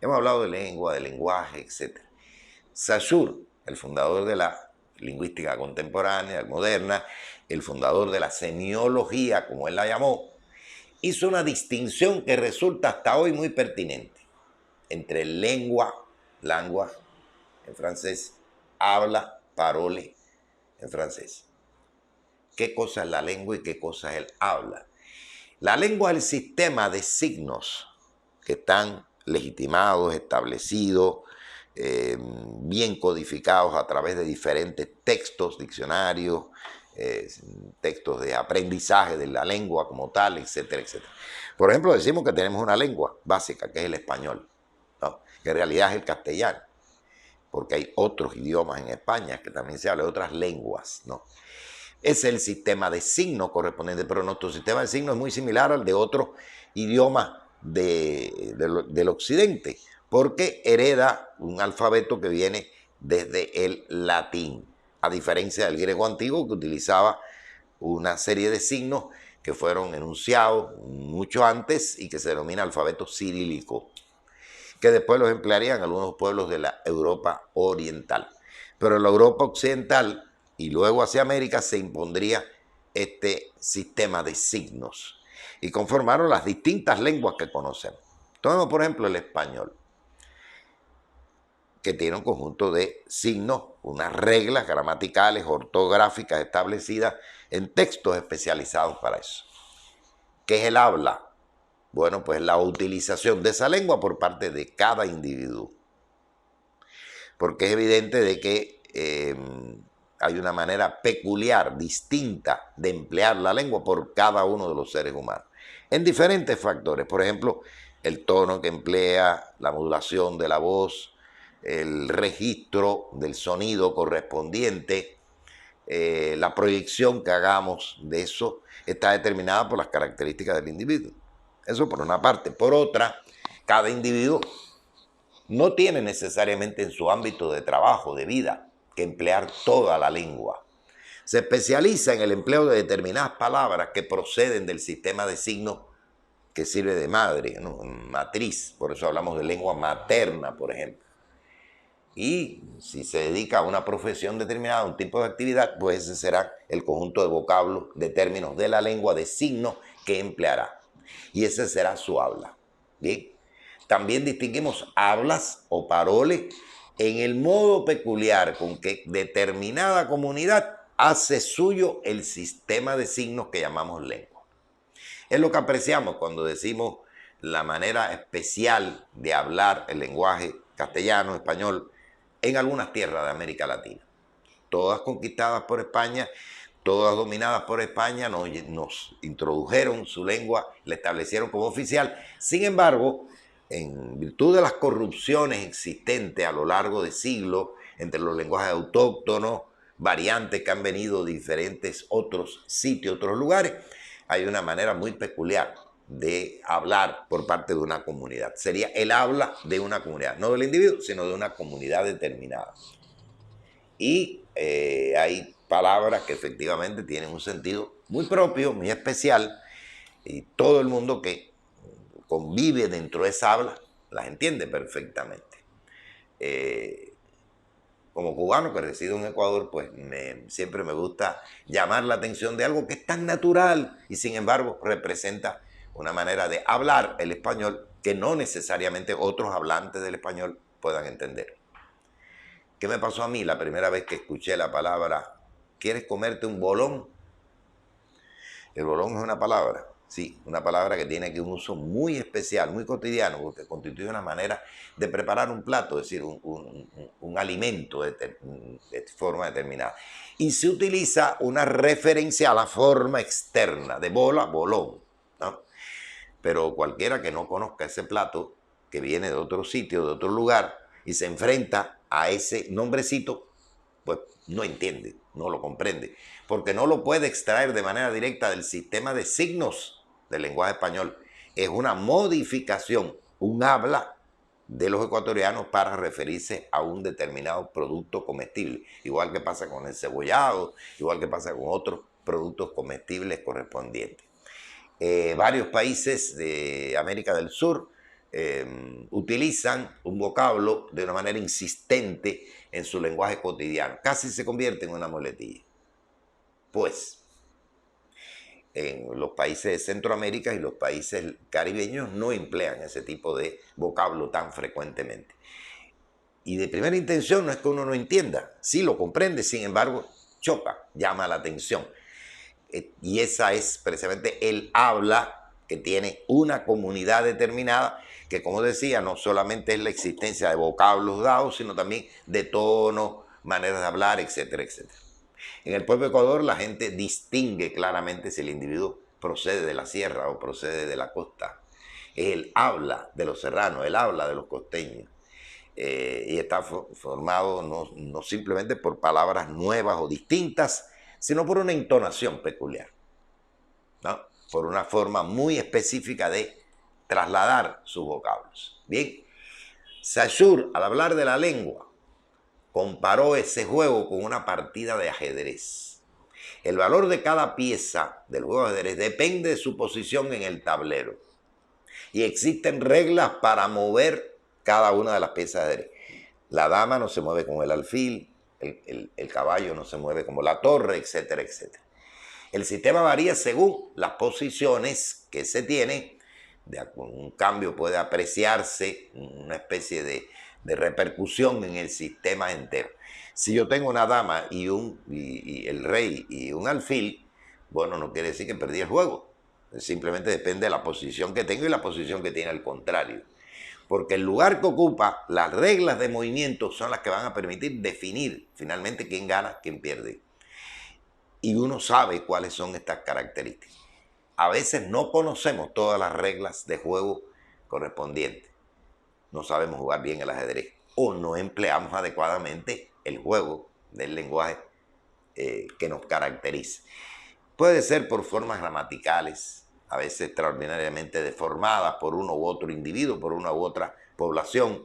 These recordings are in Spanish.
Hemos hablado de lengua, de lenguaje, etc. Saussure, el fundador de la lingüística contemporánea, moderna, el fundador de la semiología, como él la llamó, hizo una distinción que resulta hasta hoy muy pertinente entre lengua, langue en francés, habla, parole en francés. ¿Qué cosa es la lengua y qué cosa es el habla? La lengua es el sistema de signos que están legitimados, establecidos, bien codificados a través de diferentes textos, diccionarios, textos de aprendizaje de la lengua como tal, etcétera, etcétera. Por ejemplo, decimos que tenemos una lengua básica, que es el español, ¿no? Que en realidad es el castellano, porque hay otros idiomas en España que también se hablan de otras lenguas, ¿no? Es el sistema de signos correspondiente, pero nuestro sistema de signos es muy similar al de otros idiomas del occidente, porque hereda un alfabeto que viene desde el latín, a diferencia del griego antiguo que utilizaba una serie de signos que fueron enunciados mucho antes y que se denomina alfabeto cirílico, que después los emplearían algunos pueblos de la Europa oriental. Pero en la Europa occidental y luego hacia América se impondría este sistema de signos y conformaron las distintas lenguas que conocemos. Tomemos por ejemplo el español, que tiene un conjunto de signos, unas reglas gramaticales, ortográficas establecidas en textos especializados para eso. ¿Qué es el habla? Bueno, pues la utilización de esa lengua por parte de cada individuo. Porque es evidente de que hay una manera peculiar, distinta de emplear la lengua por cada uno de los seres humanos. En diferentes factores, por ejemplo, el tono que emplea, la modulación de la voz, el registro del sonido correspondiente, la proyección que hagamos de eso está determinada por las características del individuo. Eso por una parte. Por otra, cada individuo no tiene necesariamente en su ámbito de trabajo, de vida, que emplear toda la lengua. Se especializa en el empleo de determinadas palabras que proceden del sistema de signos que sirve de madre, ¿no? Matriz. Por eso hablamos de lengua materna, por ejemplo. Y si se dedica a una profesión determinada, a un tipo de actividad, pues ese será el conjunto de vocablos, de términos de la lengua, de signos que empleará. Y ese será su habla. ¿Bien? También distinguimos hablas o paroles en el modo peculiar con que determinada comunidad hace suyo el sistema de signos que llamamos lengua. Es lo que apreciamos cuando decimos la manera especial de hablar el lenguaje castellano, español, en algunas tierras de América Latina. Todas conquistadas por España, todas dominadas por España, nos introdujeron su lengua, la establecieron como oficial. Sin embargo, en virtud de las corrupciones existentes a lo largo de siglos entre los lenguajes autóctonos, variantes que han venido de diferentes otros sitios, otros lugares, hay una manera muy peculiar de hablar por parte de una comunidad. Sería el habla de una comunidad, no del individuo, sino de una comunidad determinada. Y hay palabras que efectivamente tienen un sentido muy propio, muy especial, y todo el mundo que convive dentro de esa habla las entiende perfectamente. Como cubano que resido en Ecuador, pues siempre me gusta llamar la atención de algo que es tan natural y sin embargo representa una manera de hablar el español que no necesariamente otros hablantes del español puedan entender. ¿Qué me pasó a mí la primera vez que escuché la palabra ¿quieres comerte un bolón? El bolón es una palabra, sí, una palabra que tiene aquí un uso muy especial, muy cotidiano, porque constituye una manera de preparar un plato, es decir, un alimento de forma determinada. Y se utiliza una referencia a la forma externa, de bola, bolón, ¿no? Pero cualquiera que no conozca ese plato, que viene de otro sitio, de otro lugar, y se enfrenta a ese nombrecito, pues no entiende, no lo comprende, porque no lo puede extraer de manera directa del sistema de signos del lenguaje español. Es una modificación, un habla de los ecuatorianos para referirse a un determinado producto comestible, igual que pasa con el cebollado, igual que pasa con otros productos comestibles correspondientes. Varios países de América del Sur utilizan un vocablo de una manera insistente en su lenguaje cotidiano, casi se convierte en una muletilla. Pues en los países de Centroamérica y los países caribeños no emplean ese tipo de vocablo tan frecuentemente. Y de primera intención no es que uno no entienda, sí lo comprende, sin embargo choca, llama la atención. Y esa es precisamente el habla que tiene una comunidad determinada, que como decía, no solamente es la existencia de vocablos dados, sino también de tonos, maneras de hablar, etcétera, etcétera. En el pueblo de Ecuador la gente distingue claramente si el individuo procede de la sierra o procede de la costa. Es el habla de los serranos, el habla de los costeños. Y está formado no simplemente por palabras nuevas o distintas, sino por una entonación peculiar, ¿no? Por una forma muy específica de trasladar sus vocablos. Bien, Saussure, al hablar de la lengua, comparó ese juego con una partida de ajedrez. El valor de cada pieza del juego de ajedrez depende de su posición en el tablero. Y existen reglas para mover cada una de las piezas de ajedrez. La dama no se mueve como el alfil, el caballo no se mueve como la torre, etcétera, etcétera. El sistema varía según las posiciones que se tienen. Un cambio puede apreciarse, una especie de repercusión en el sistema entero. Si yo tengo una dama y el rey y un alfil, bueno, no quiere decir que perdí el juego. Simplemente depende de la posición que tengo y la posición que tiene el contrario. Porque el lugar que ocupa, las reglas de movimiento son las que van a permitir definir finalmente quién gana, quién pierde. Y uno sabe cuáles son estas características. A veces no conocemos todas las reglas de juego correspondientes. No sabemos jugar bien el ajedrez o no empleamos adecuadamente el juego del lenguaje que nos caracteriza. Puede ser por formas gramaticales, a veces extraordinariamente deformadas por uno u otro individuo, por una u otra población.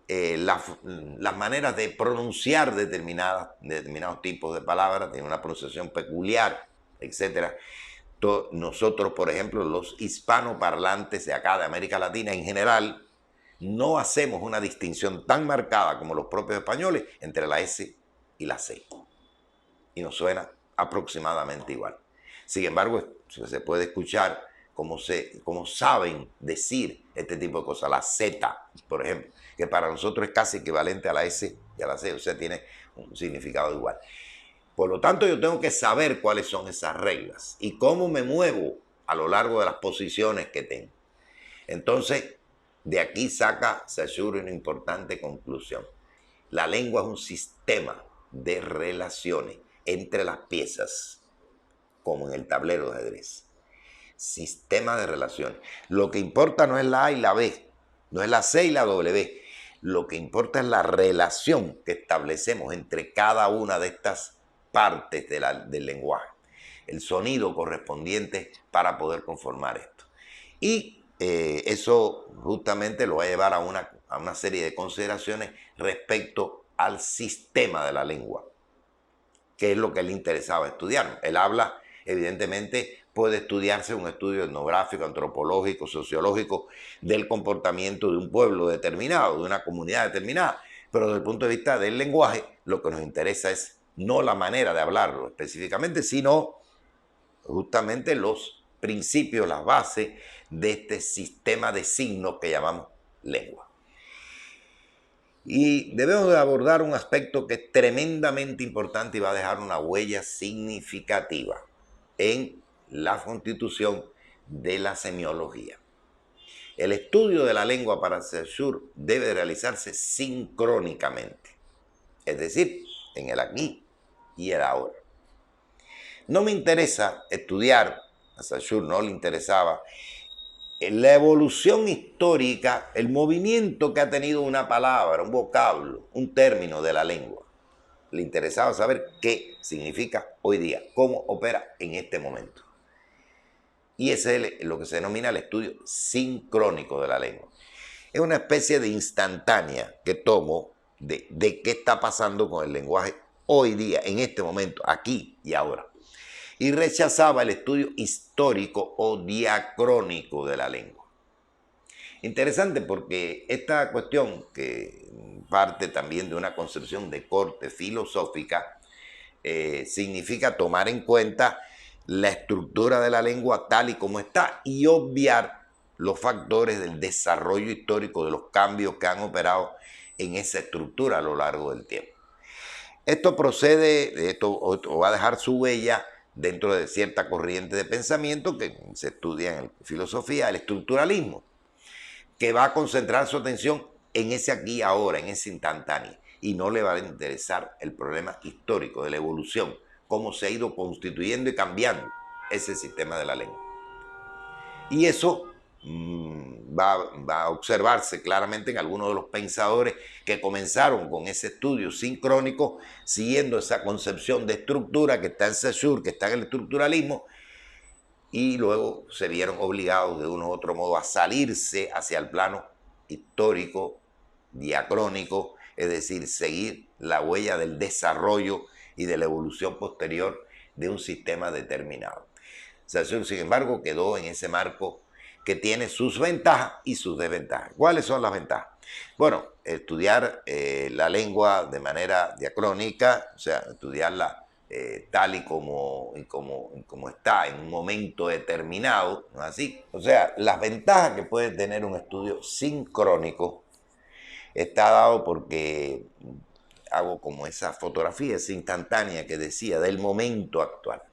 Las maneras de pronunciar determinados tipos de palabras, tienen una pronunciación peculiar, etc. Nosotros, por ejemplo, los hispanoparlantes de acá, de América Latina en general, no hacemos una distinción tan marcada como los propios españoles entre la S y la C. Y nos suena aproximadamente igual. Sin embargo, se puede escuchar cómo saben decir este tipo de cosas. La Z, por ejemplo, que para nosotros es casi equivalente a la S y a la C, o sea, tiene un significado igual. Por lo tanto, yo tengo que saber cuáles son esas reglas y cómo me muevo a lo largo de las posiciones que tengo. Entonces, de aquí saca Saussure una importante conclusión. La lengua es un sistema de relaciones entre las piezas, como en el tablero de ajedrez. Sistema de relaciones. Lo que importa no es la A y la B, no es la C y la W. Lo que importa es la relación que establecemos entre cada una de estas partes del lenguaje. El sonido correspondiente para poder conformar esto. Y eso justamente lo va a llevar a una serie de consideraciones respecto al sistema de la lengua, que es lo que le interesaba estudiar. El habla, evidentemente, puede estudiarse un estudio etnográfico, antropológico, sociológico del comportamiento de un pueblo determinado, de una comunidad determinada, pero desde el punto de vista del lenguaje, lo que nos interesa es no la manera de hablarlo específicamente, sino justamente los principios, las bases de este sistema de signos que llamamos lengua. Y debemos de abordar un aspecto que es tremendamente importante y va a dejar una huella significativa en la constitución de la semiología. El estudio de la lengua para Saussure debe realizarse sincrónicamente, es decir, en el aquí y el ahora. No me interesa estudiar, a Saussure no le interesaba, la evolución histórica, el movimiento que ha tenido una palabra, un vocablo, un término de la lengua. Le interesaba saber qué significa hoy día, cómo opera en este momento. Y ese es lo que se denomina el estudio sincrónico de la lengua. Es una especie de instantánea que tomo de qué está pasando con el lenguaje hoy día, en este momento, aquí y ahora. Y rechazaba el estudio histórico o diacrónico de la lengua. Interesante porque esta cuestión, que parte también de una concepción de corte filosófica, significa tomar en cuenta la estructura de la lengua tal y como está y obviar los factores del desarrollo histórico, de los cambios que han operado en esa estructura a lo largo del tiempo. Esto procede, esto va a dejar su huella dentro de cierta corriente de pensamiento que se estudia en filosofía, el estructuralismo, que va a concentrar su atención en ese aquí y ahora, en ese instantáneo, y no le va a interesar el problema histórico de la evolución, cómo se ha ido constituyendo y cambiando ese sistema de la lengua. Y eso va a observarse claramente en algunos de los pensadores que comenzaron con ese estudio sincrónico, siguiendo esa concepción de estructura que está en Saussure, que está en el estructuralismo, y luego se vieron obligados de uno u otro modo a salirse hacia el plano histórico, diacrónico, es decir, seguir la huella del desarrollo y de la evolución posterior de un sistema determinado. Saussure, sin embargo, quedó en ese marco que tiene sus ventajas y sus desventajas. ¿Cuáles son las ventajas? Bueno, estudiar la lengua de manera diacrónica, o sea, estudiarla tal y como está en un momento determinado, ¿no es así? O sea, las ventajas que puede tener un estudio sincrónico está dado porque hago como esa fotografía, esa instantánea que decía, del momento actual.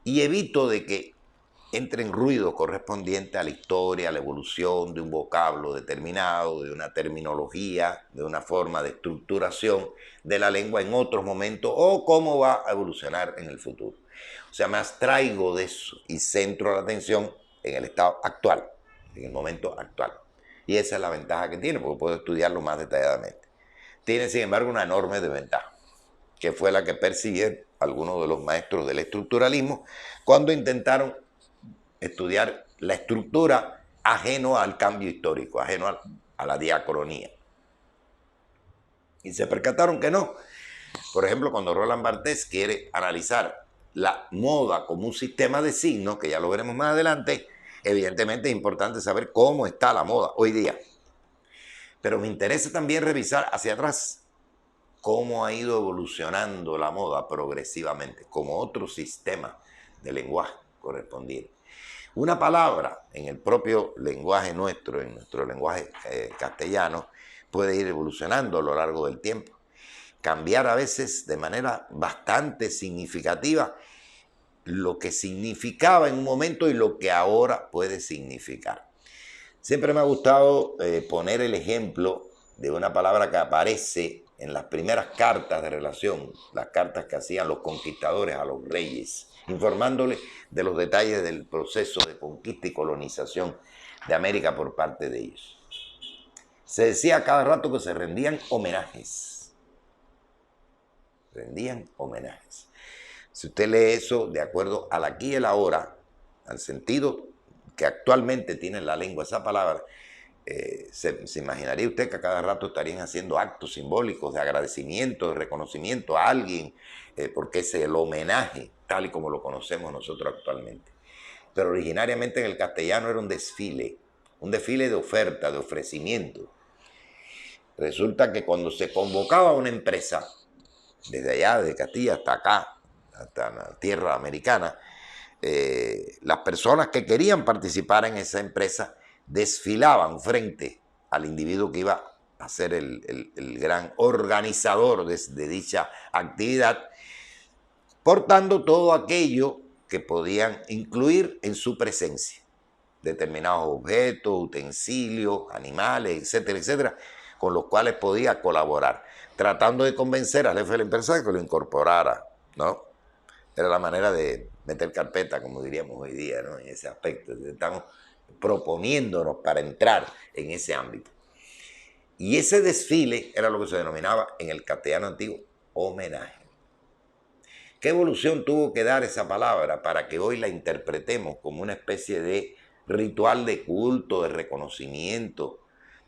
Y evito de que entre en ruido correspondiente a la historia, a la evolución de un vocablo determinado, de una terminología, de una forma de estructuración de la lengua en otros momentos o cómo va a evolucionar en el futuro. O sea, me abstraigo de eso y centro la atención en el estado actual, en el momento actual. Y esa es la ventaja que tiene, porque puedo estudiarlo más detalladamente. Tiene, sin embargo, una enorme desventaja, que fue la que persiguieron algunos de los maestros del estructuralismo cuando intentaron estudiar la estructura ajeno al cambio histórico, ajeno a la diacronía. Y se percataron que no. Por ejemplo, cuando Roland Barthes quiere analizar la moda como un sistema de signos, que ya lo veremos más adelante, evidentemente es importante saber cómo está la moda hoy día. Pero me interesa también revisar hacia atrás cómo ha ido evolucionando la moda progresivamente, como otro sistema de lenguaje correspondiente. Una palabra en el propio lenguaje nuestro, en nuestro lenguaje castellano, puede ir evolucionando a lo largo del tiempo. Cambiar a veces de manera bastante significativa lo que significaba en un momento y lo que ahora puede significar. Siempre me ha gustado poner el ejemplo de una palabra que aparece en las primeras cartas de relación, las cartas que hacían los conquistadores a los reyes, informándoles de los detalles del proceso de conquista y colonización de América por parte de ellos. Se decía a cada rato que se rendían homenajes. Rendían homenajes. Si usted lee eso de acuerdo al aquí y el ahora, al sentido que actualmente tiene la lengua esa palabra, se imaginaría usted que a cada rato estarían haciendo actos simbólicos de agradecimiento, de reconocimiento a alguien, porque es el homenaje, tal y como lo conocemos nosotros actualmente. Pero originariamente en el castellano era un desfile de oferta, de ofrecimiento. Resulta que cuando se convocaba a una empresa, desde allá, de Castilla hasta acá, hasta la tierra americana, las personas que querían participar en esa empresa desfilaban frente al individuo que iba a ser el gran organizador de dicha actividad, portando todo aquello que podían incluir en su presencia, determinados objetos, utensilios, animales, etcétera, etcétera, con los cuales podía colaborar, tratando de convencer al jefe de la empresa que lo incorporara, ¿no? Era la manera de meter carpeta, como diríamos hoy día, ¿no? En ese aspecto. Estamos proponiéndonos para entrar en ese ámbito. Y ese desfile era lo que se denominaba en el castellano antiguo homenaje. ¿Qué evolución tuvo que dar esa palabra para que hoy la interpretemos como una especie de ritual de culto, de reconocimiento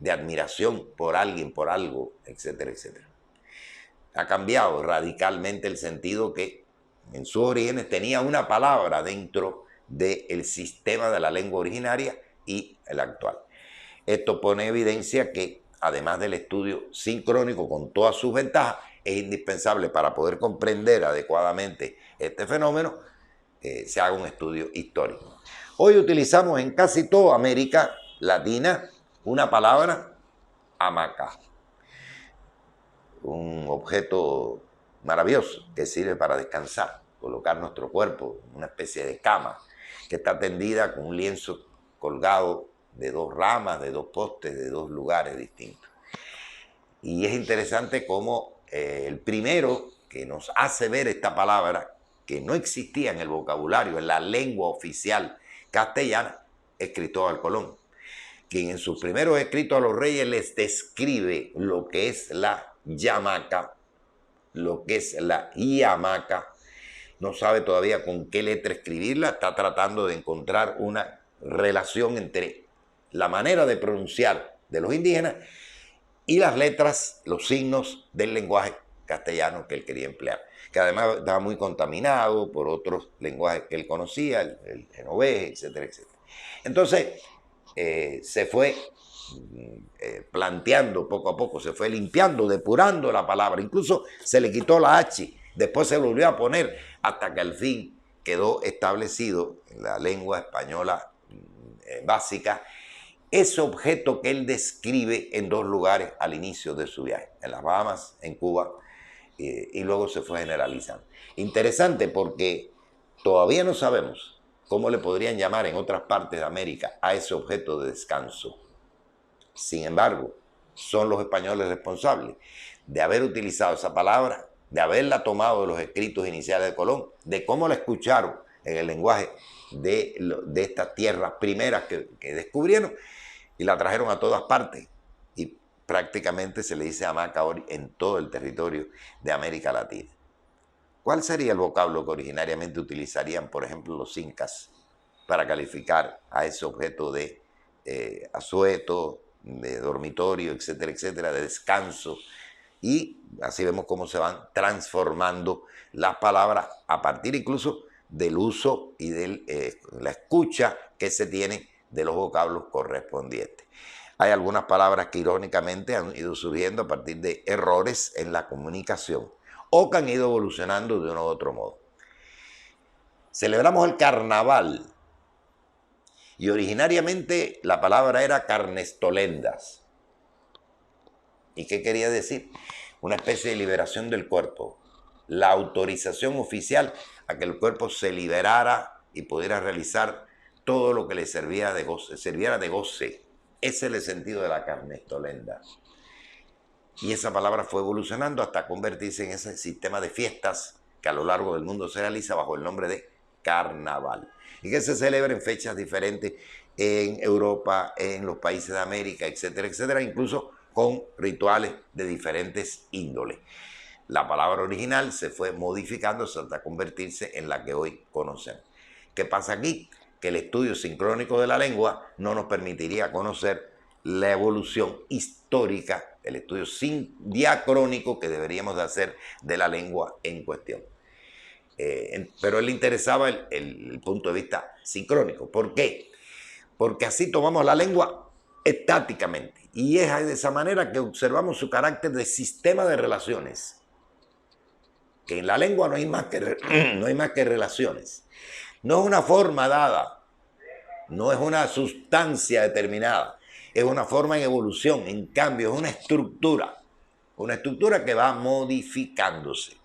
de admiración por alguien, por algo, etcétera, etcétera. Ha cambiado radicalmente el sentido que en sus orígenes tenía una palabra dentro del sistema de la lengua originaria y el actual. Esto pone en evidencia que, además del estudio sincrónico con todas sus ventajas, es indispensable para poder comprender adecuadamente este fenómeno, se haga un estudio histórico. Hoy utilizamos en casi toda América Latina una palabra, hamaca, un objeto maravilloso que sirve para descansar, colocar nuestro cuerpo en una especie de cama que está tendida con un lienzo colgado de dos ramas, de dos postes, de dos lugares distintos. Y es interesante cómo el primero que nos hace ver esta palabra, que no existía en el vocabulario, en la lengua oficial castellana, es Cristóbal Colón, quien en sus primeros escritos a los reyes les describe lo que es la yamaca, lo que es la iamaca. No sabe todavía con qué letra escribirla, está tratando de encontrar una relación entre la manera de pronunciar de los indígenas y las letras, los signos del lenguaje castellano que él quería emplear, que además estaba muy contaminado por otros lenguajes que él conocía, el genovés, etcétera, etcétera. Entonces, se fue planteando poco a poco, se fue limpiando, depurando la palabra, incluso se le quitó la H, después se volvió a poner, hasta que al fin quedó establecido en la lengua española básica ese objeto que él describe en dos lugares al inicio de su viaje, en las Bahamas, en Cuba, y luego se fue generalizando. Interesante porque todavía no sabemos cómo le podrían llamar en otras partes de América a ese objeto de descanso. Sin embargo, son los españoles responsables de haber utilizado esa palabra, de haberla tomado de los escritos iniciales de Colón, de cómo la escucharon en el lenguaje de estas tierras primeras que descubrieron y la trajeron a todas partes. Y prácticamente se le dice hamaca en todo el territorio de América Latina. ¿Cuál sería el vocablo que originariamente utilizarían, por ejemplo, los incas para calificar a ese objeto de asueto, de dormitorio, etcétera, etcétera, de descanso? Y así vemos cómo se van transformando las palabras a partir incluso del uso y de la escucha que se tiene de los vocablos correspondientes. Hay algunas palabras que irónicamente han ido surgiendo a partir de errores en la comunicación o que han ido evolucionando de uno u otro modo. Celebramos el carnaval y originariamente la palabra era carnestolendas. ¿Y qué quería decir? Una especie de liberación del cuerpo, la autorización oficial a que el cuerpo se liberara y pudiera realizar todo lo que le serviera de goce. Ese es el sentido de la carnestolenda. Y esa palabra fue evolucionando hasta convertirse en ese sistema de fiestas que a lo largo del mundo se realiza bajo el nombre de carnaval. Y que se celebra en fechas diferentes en Europa, en los países de América, etcétera, etcétera, incluso con rituales de diferentes índoles. La palabra original se fue modificando hasta convertirse en la que hoy conocemos. ¿Qué pasa aquí? Que el estudio sincrónico de la lengua no nos permitiría conocer la evolución histórica, el estudio diacrónico que deberíamos de hacer de la lengua en cuestión. Pero él le interesaba el punto de vista sincrónico. ¿Por qué? Porque así tomamos la lengua estáticamente y es de esa manera que observamos su carácter de sistema de relaciones. Que en la lengua no hay más que relaciones. No es una forma dada, no es una sustancia determinada, es una forma en evolución, en cambio, es una estructura que va modificándose.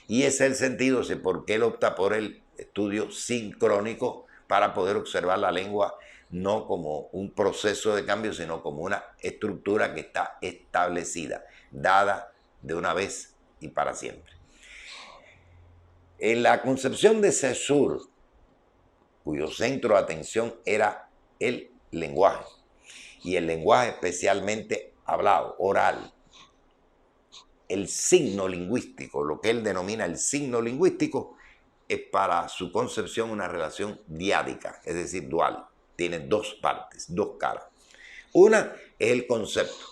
Y ese es el sentido de por qué él opta por el estudio sincrónico para poder observar la lengua no como un proceso de cambio, sino como una estructura que está establecida, dada de una vez y para siempre. En la concepción de Saussure, cuyo centro de atención era el lenguaje, y el lenguaje especialmente hablado, oral, el signo lingüístico, lo que él denomina el signo lingüístico, es para su concepción una relación diádica, es decir, dual. Tiene dos partes, dos caras. Una es el concepto,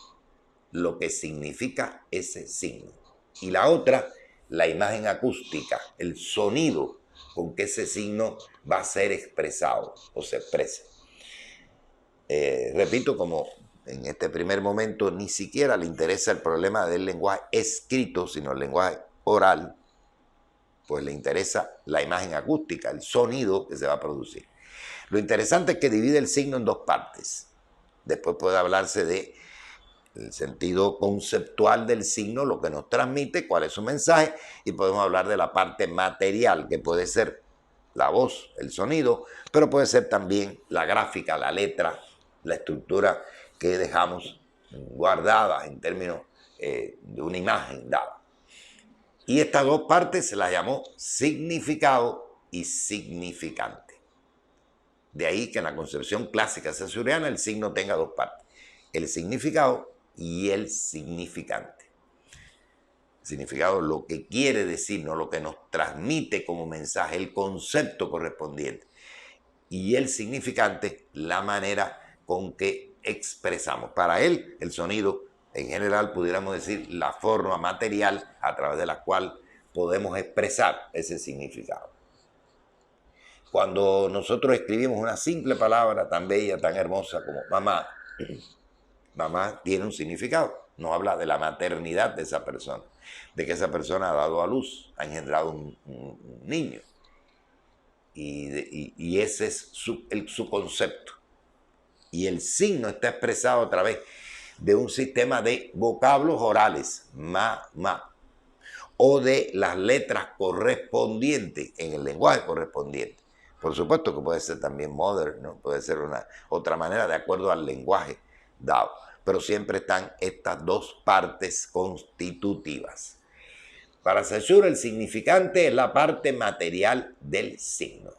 lo que significa ese signo. Y la otra, la imagen acústica, el sonido con que ese signo va a ser expresado o se expresa. Repito, como en este primer momento ni siquiera le interesa el problema del lenguaje escrito, sino el lenguaje oral, pues le interesa la imagen acústica, el sonido que se va a producir. Lo interesante es que divide el signo en dos partes. Después puede hablarse de el sentido conceptual del signo, lo que nos transmite, cuál es su mensaje, y podemos hablar de la parte material, que puede ser la voz, el sonido, pero puede ser también la gráfica, la letra, la estructura que dejamos guardada en términos de una imagen dada. Y estas dos partes se las llamó significado y significante. De ahí que en la concepción clásica saussuriana el signo tenga dos partes, el significado y el significante. El significado, lo que quiere decir, no lo que nos transmite como mensaje, el concepto correspondiente. Y el significante, la manera con que expresamos. Para él, el sonido, en general, pudiéramos decir, la forma material a través de la cual podemos expresar ese significado. Cuando nosotros escribimos una simple palabra tan bella, tan hermosa como mamá, mamá tiene un significado. Nos habla de la maternidad de esa persona, de que esa persona ha dado a luz, ha engendrado un niño. Y ese es su concepto. Y el signo está expresado a través de un sistema de vocablos orales, ma, o de las letras correspondientes en el lenguaje correspondiente. Por supuesto que puede ser también mother, ¿no? Puede ser una otra manera de acuerdo al lenguaje dado, pero siempre están estas dos partes constitutivas. Para Saussure el significante es la parte material del signo.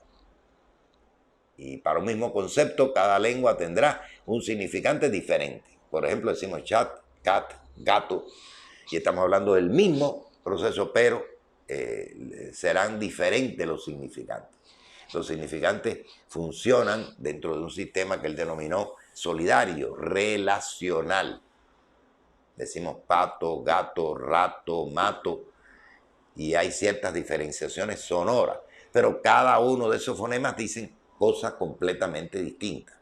Y para un mismo concepto, cada lengua tendrá un significante diferente. Por ejemplo, decimos chat, cat, gato, y estamos hablando del mismo proceso, pero serán diferentes los significantes. Los significantes funcionan dentro de un sistema que él denominó solidario, relacional. Decimos pato, gato, rato, mato, y hay ciertas diferenciaciones sonoras, pero cada uno de esos fonemas dicen cosas completamente distintas.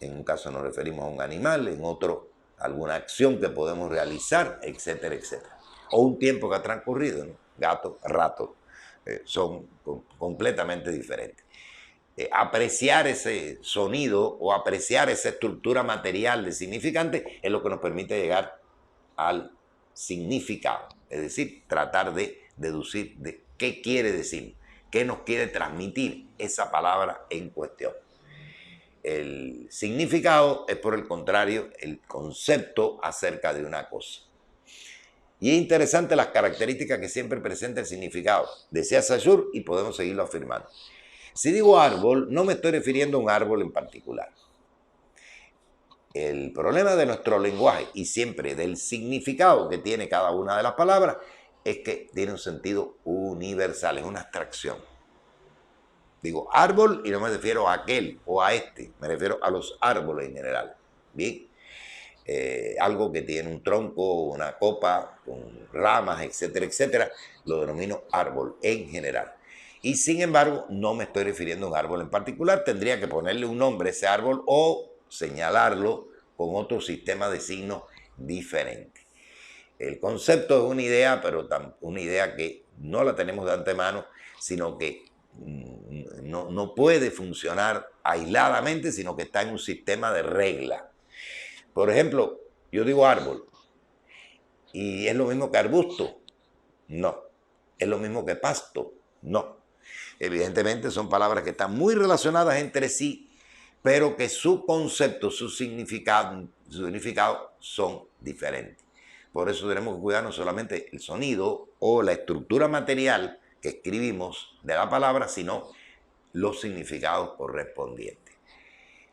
En un caso nos referimos a un animal, en otro a alguna acción que podemos realizar, etcétera, etcétera. O un tiempo que ha transcurrido, ¿no? Gato, rato, son completamente diferentes. Apreciar ese sonido o apreciar esa estructura material de significante es lo que nos permite llegar al significado, es decir, tratar de deducir de qué quiere decir, qué nos quiere transmitir esa palabra en cuestión. El significado es, por el contrario, el concepto acerca de una cosa. Y es interesante las características que siempre presenta el significado. Decía Saussure y podemos seguirlo afirmando. Si digo árbol, no me estoy refiriendo a un árbol en particular. El problema de nuestro lenguaje y siempre del significado que tiene cada una de las palabras es que tiene un sentido universal, es una abstracción. Digo árbol y no me refiero a aquel o a este, me refiero a los árboles en general. Bien, algo que tiene un tronco, una copa, con ramas, etcétera, etcétera, lo denomino árbol en general. Y sin embargo, no me estoy refiriendo a un árbol en particular, tendría que ponerle un nombre a ese árbol o señalarlo con otro sistema de signos diferente. El concepto es una idea, pero una idea que no la tenemos de antemano, sino que no puede funcionar aisladamente, sino que está en un sistema de reglas. Por ejemplo, yo digo árbol, y es lo mismo que arbusto. No. Es lo mismo que pasto. No. Evidentemente son palabras que están muy relacionadas entre sí, pero que su concepto, su significado son diferentes. Por eso tenemos que cuidar no solamente el sonido o la estructura material que escribimos de la palabra, sino los significados correspondientes.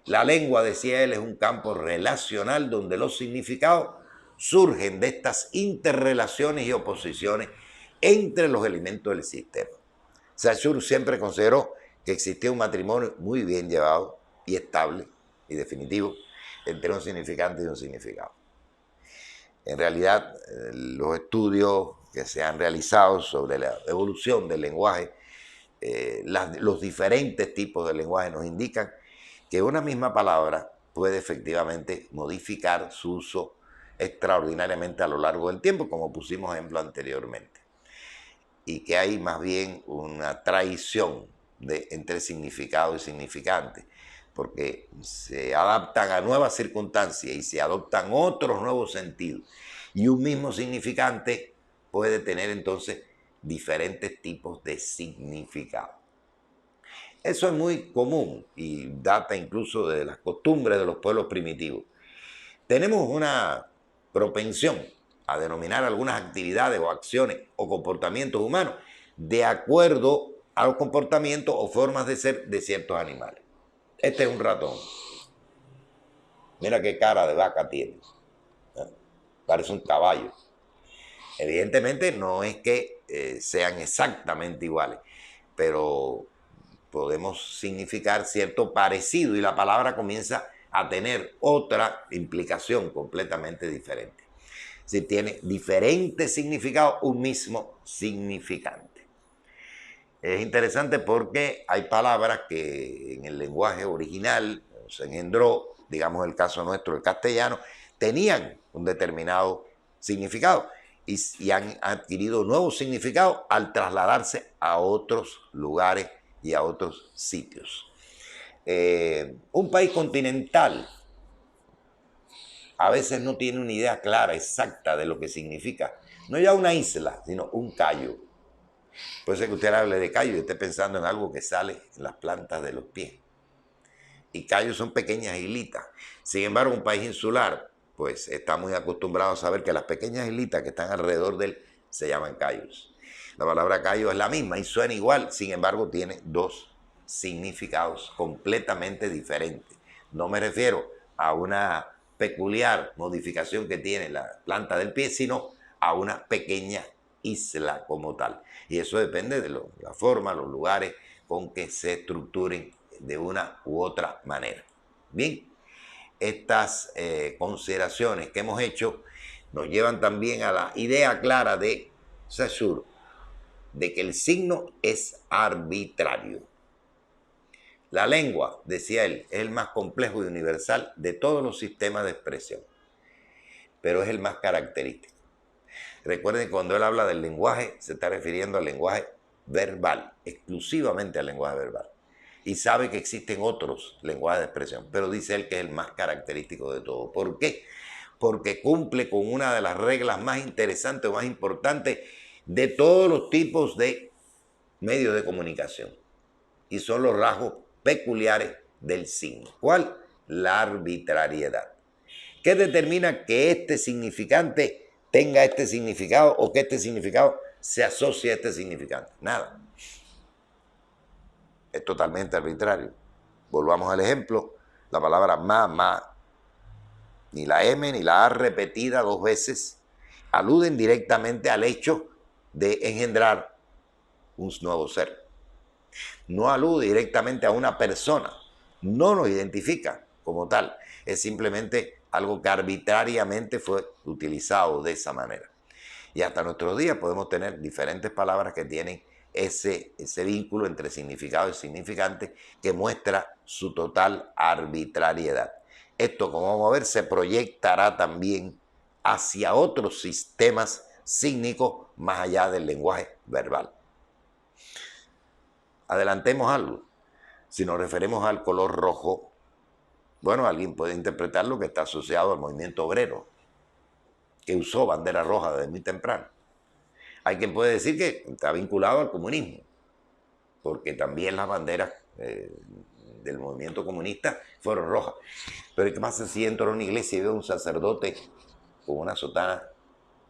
La lengua, decía él, es un campo relacional donde los significados surgen de estas interrelaciones y oposiciones entre los elementos del sistema. Saussure siempre consideró que existía un matrimonio muy bien llevado y estable y definitivo entre un significante y un significado. En realidad, los estudios que se han realizado sobre la evolución del lenguaje, los diferentes tipos de lenguaje nos indican que una misma palabra puede efectivamente modificar su uso extraordinariamente a lo largo del tiempo, como pusimos ejemplo anteriormente, y que hay más bien una traición entre significado y significante, porque se adaptan a nuevas circunstancias y se adoptan otros nuevos sentidos, y un mismo significante puede tener entonces diferentes tipos de significado. Eso es muy común y data incluso de las costumbres de los pueblos primitivos. Tenemos una propensión a denominar algunas actividades o acciones o comportamientos humanos de acuerdo a los comportamientos o formas de ser de ciertos animales. Este es un ratón. Mira qué cara de vaca tiene. Parece un caballo. Evidentemente no es que sean exactamente iguales, pero podemos significar cierto parecido y la palabra comienza a tener otra implicación completamente diferente. Si tiene diferentes significados, un mismo significante. Es interesante porque hay palabras que en el lenguaje original se engendró, digamos el caso nuestro, el castellano, tenían un determinado significado y han adquirido nuevos significados al trasladarse a otros lugares y a otros sitios. Un país continental a veces no tiene una idea clara, exacta de lo que significa. No ya una isla, sino un callo. Puede ser que usted hable de callo y esté pensando en algo que sale en las plantas de los pies. Y callos son pequeñas islitas. Sin embargo, un país insular, pues está muy acostumbrado a saber que las pequeñas islitas que están alrededor de él se llaman cayos. La palabra callo es la misma y suena igual, sin embargo tiene dos significados completamente diferentes. No me refiero a una peculiar modificación que tiene la planta del pie, sino a una pequeña isla como tal. Y eso depende de la forma, los lugares con que se estructuren de una u otra manera. Bien, estas consideraciones que hemos hecho nos llevan también a la idea clara de Saussure, de que el signo es arbitrario. La lengua, decía él, es el más complejo y universal de todos los sistemas de expresión, pero es el más característico. Recuerden que cuando él habla del lenguaje, se está refiriendo al lenguaje verbal, exclusivamente al lenguaje verbal. Y sabe que existen otros lenguajes de expresión, pero dice él que es el más característico de todo. ¿Por qué? Porque cumple con una de las reglas más interesantes o más importantes de todos los tipos de medios de comunicación. Y son los rasgos peculiares del signo. ¿Cuál? La arbitrariedad. ¿Qué determina que este significante tenga este significado o que este significado se asocie a este significante? Nada. Es totalmente arbitrario. Volvamos al ejemplo. La palabra mamá, ni la M ni la A repetida dos veces, aluden directamente al hecho de engendrar un nuevo ser. No alude directamente a una persona. No nos identifica como tal. Es simplemente algo que arbitrariamente fue utilizado de esa manera. Y hasta nuestros días podemos tener diferentes palabras que tienen ese vínculo entre significado y significante que muestra su total arbitrariedad. Esto, como vamos a ver, se proyectará también hacia otros sistemas sígnicos más allá del lenguaje verbal. Adelantemos algo. Si nos referimos al color rojo, bueno, alguien puede interpretarlo que está asociado al movimiento obrero, que usó bandera roja desde muy temprano. Hay quien puede decir que está vinculado al comunismo, porque también las banderas del movimiento comunista fueron rojas. Pero ¿qué pasa si entro a una iglesia y veo a un sacerdote con una sotana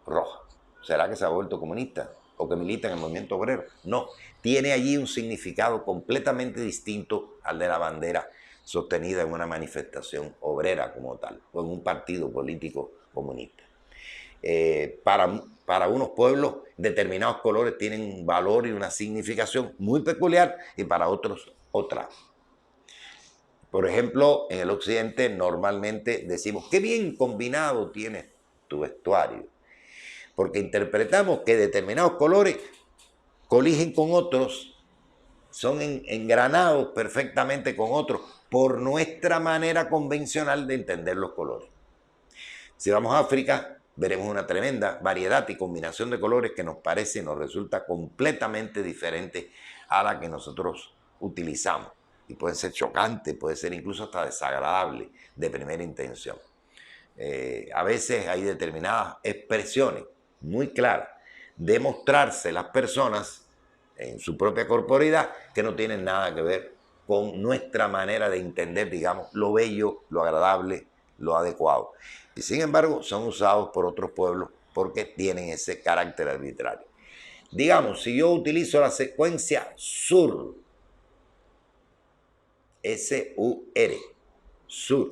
roja? ¿Será que se ha vuelto comunista o que milita en el movimiento obrero? No, tiene allí un significado completamente distinto al de la bandera sostenida en una manifestación obrera como tal, o en un partido político comunista. Para unos pueblos determinados colores tienen un valor y una significación muy peculiar y para otros otra. Por ejemplo, en el occidente normalmente decimos, qué bien combinado tienes tu vestuario, porque interpretamos que determinados colores coligen con otros, son engranados perfectamente con otros, por nuestra manera convencional de entender los colores. Si vamos a África, veremos una tremenda variedad y combinación de colores que nos parece y nos resulta completamente diferente a la que nosotros utilizamos. Y puede ser chocante, puede ser incluso hasta desagradable de primera intención. A veces hay determinadas expresiones muy claras de mostrarse las personas en su propia corporidad que no tienen nada que ver con nuestra manera de entender, digamos, lo bello, lo agradable, lo adecuado. Y sin embargo son usados por otros pueblos porque tienen ese carácter arbitrario. Digamos, si yo utilizo la secuencia sur, S-U-R, sur,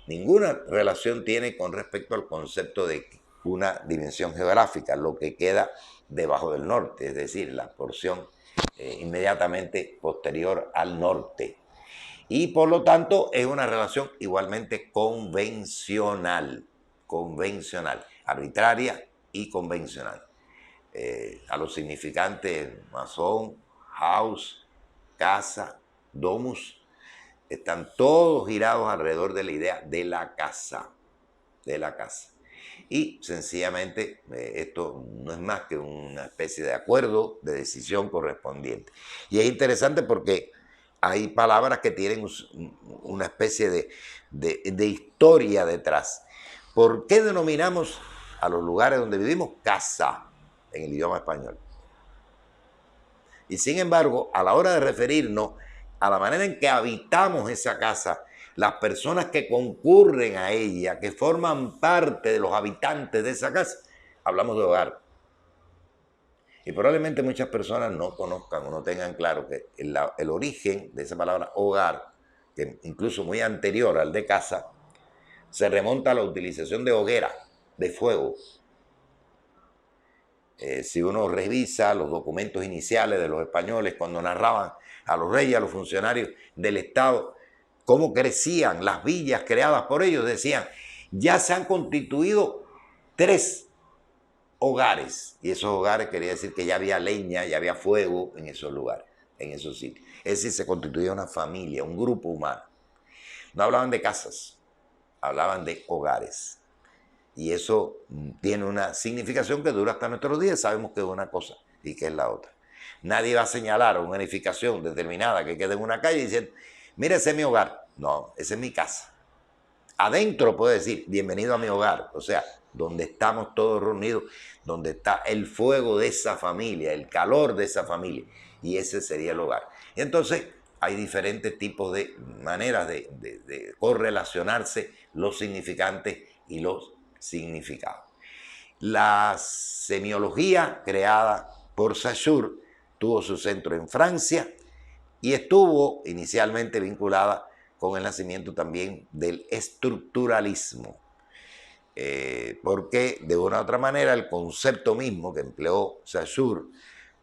ninguna relación tiene con respecto al concepto de una dimensión geográfica, lo que queda debajo del norte, es decir, la porción inmediatamente posterior al norte. Y por lo tanto es una relación igualmente convencional, arbitraria y convencional. A los significantes masón, house, casa, domus, están todos girados alrededor de la idea de la casa, Y sencillamente esto no es más que una especie de acuerdo, de decisión correspondiente. Y es interesante porque hay palabras que tienen una especie de historia detrás. ¿Por qué denominamos a los lugares donde vivimos casa en el idioma español? Y sin embargo, a la hora de referirnos a la manera en que habitamos esa casa, las personas que concurren a ella, que forman parte de los habitantes de esa casa, hablamos de hogar. Y probablemente muchas personas no conozcan o no tengan claro que el origen de esa palabra hogar, que incluso muy anterior al de casa, se remonta a la utilización de hoguera, de fuego. Si uno revisa los documentos iniciales de los españoles cuando narraban a los reyes, a los funcionarios del Estado, cómo crecían las villas creadas por ellos, decían, ya se han constituido 3 hogares. Y esos hogares quería decir que ya había leña, ya había fuego en esos lugares, en esos sitios. Es decir, se constituía una familia, un grupo humano. No hablaban de casas, hablaban de hogares. Y eso tiene una significación que dura hasta nuestros días. Sabemos que es una cosa y que es la otra. Nadie va a señalar una edificación determinada que quede en una calle diciendo, mira, ese es mi hogar. No, esa es mi casa. Adentro puede decir, bienvenido a mi hogar. O sea, donde estamos todos reunidos, donde está el fuego de esa familia, el calor de esa familia. Y ese sería el hogar. Y entonces hay diferentes tipos de maneras de correlacionarse los significantes y los significados. La semiología creada por Saussure tuvo su centro en Francia y estuvo inicialmente vinculada con el nacimiento también del estructuralismo. Porque de una u otra manera el concepto mismo que empleó Saussure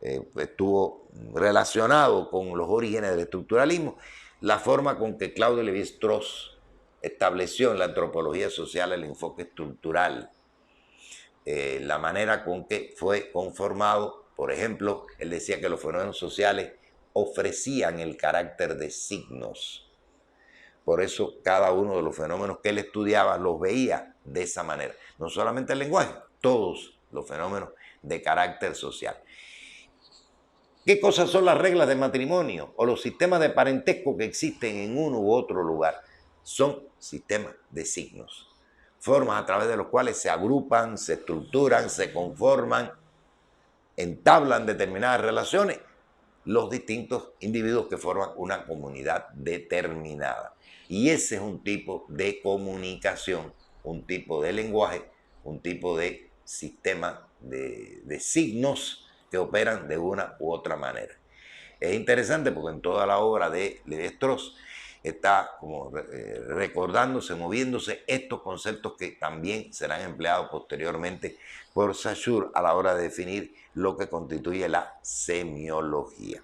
estuvo relacionado con los orígenes del estructuralismo, la forma con que Claude Lévi-Strauss estableció en la antropología social el enfoque estructural, la manera con que fue conformado. Por ejemplo, él decía que los fenómenos sociales ofrecían el carácter de signos. Por eso cada uno de los fenómenos que él estudiaba los veía de esa manera. No solamente el lenguaje, todos los fenómenos de carácter social. ¿Qué cosas son las reglas de matrimonio o los sistemas de parentesco que existen en uno u otro lugar? Son sistemas de signos, formas a través de los cuales se agrupan, se estructuran, se conforman, entablan determinadas relaciones los distintos individuos que forman una comunidad determinada. Y ese es un tipo de comunicación, un tipo de lenguaje, un tipo de sistema de signos que operan de una u otra manera. Es interesante porque en toda la obra de Lévi-Strauss está como recordándose, moviéndose estos conceptos que también serán empleados posteriormente por Saussure a la hora de definir lo que constituye la semiología.